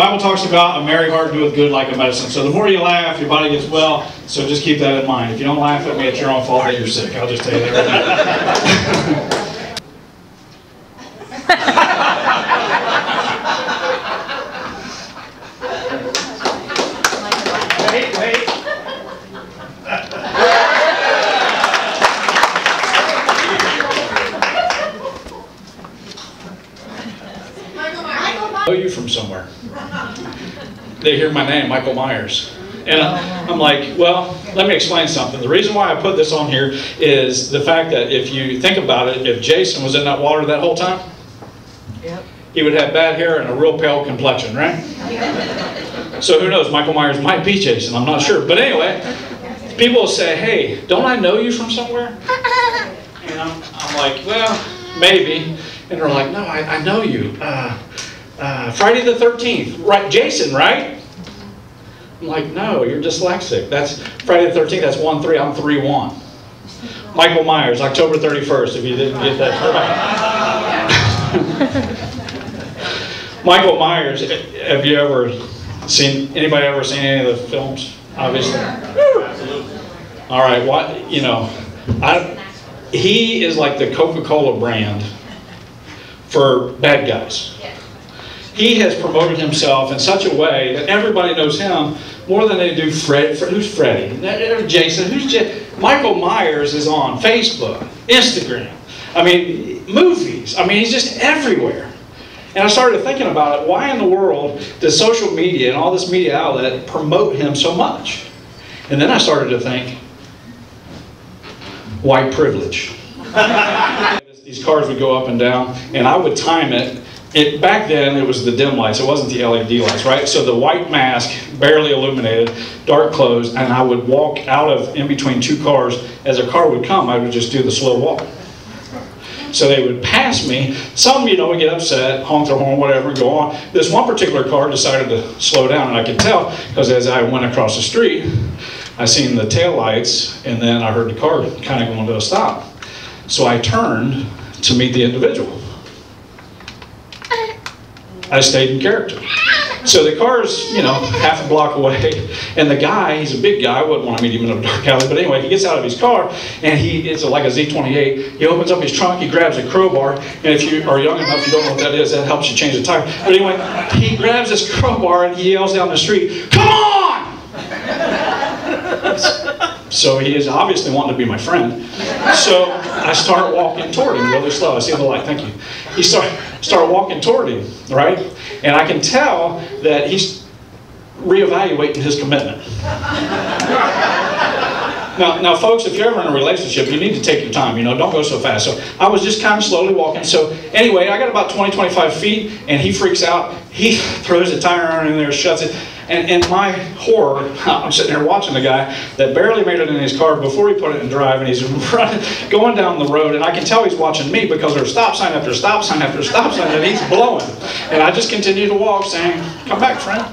Bible talks about a merry heart doeth good like a medicine. So the more you laugh, your body gets well. So just keep that in mind. If you don't laugh at me, it's your own fault that you're sick. I'll just tell you that right now. I know you from somewhere. They hear my name, Michael Myers. And I'm like, well, let me explain something. The reason why I put this on here is the fact that if you think about it, if Jason was in that water that whole time, yep, he would have bad hair and a real pale complexion, right? So who knows, Michael Myers might be Jason, I'm not sure. But anyway, people will say, hey, don't I know you from somewhere? You know, I'm like, well, maybe. And they're like, no, I know you. Friday the 13th, right? Jason, right? I'm like, no, you're dyslexic. That's Friday the 13th, that's 1-3, I'm 3-1. Michael Myers, October 31st, if you didn't get that right. Michael Myers, have you ever seen, anybody ever seen any of the films? Obviously. All right, what, you know, he is like the Coca-Cola brand for bad guys. He has promoted himself in such a way that everybody knows him more than they do Fred. Who's Freddie? Jason? Who's Michael Myers is on Facebook, Instagram. I mean, movies. I mean, he's just everywhere. And I started thinking about it. Why in the world does social media and all this media outlet promote him so much? And then I started to think, white privilege. These cars would go up and down, and I would time it. Back then, it was the dim lights. It wasn't the LED lights, right? So the white mask, barely illuminated, dark clothes, and I would walk out of in between two cars. As a car would come, I would just do the slow walk. So they would pass me. Some, you know, would get upset, honk their horn, whatever, go on. This one particular car decided to slow down, and I could tell because as I went across the street, I seen the tail lights, and then I heard the car kind of going to a stop. So I turned to meet the individual. I stayed in character. So the car's, you know, half a block away, and the guy, he's a big guy, I wouldn't want to meet him in a dark alley, but anyway, he gets out of his car, and it's like a Z28, he opens up his trunk, he grabs a crowbar, and if you are young enough, you don't know what that is, that helps you change the tire. But anyway, he grabs this crowbar, and he yells down the street, "Come on!" So he is obviously wanting to be my friend. So I start walking toward him really slow. I see the light, thank you. He start walking toward him, right? And I can tell that he's reevaluating his commitment. Now, folks, if you're ever in a relationship, you need to take your time, you know, don't go so fast. So I was just kind of slowly walking. So anyway, I got about 20, 25 feet, and he freaks out. He throws a tire iron in there, shuts it. And in my horror, I'm sitting there watching the guy that barely made it in his car before he put it in drive, and he's running, going down the road, and I can tell he's watching me because there's stop sign after stop sign after stop sign, and he's blowing. And I just continue to walk saying, "Come back, friend."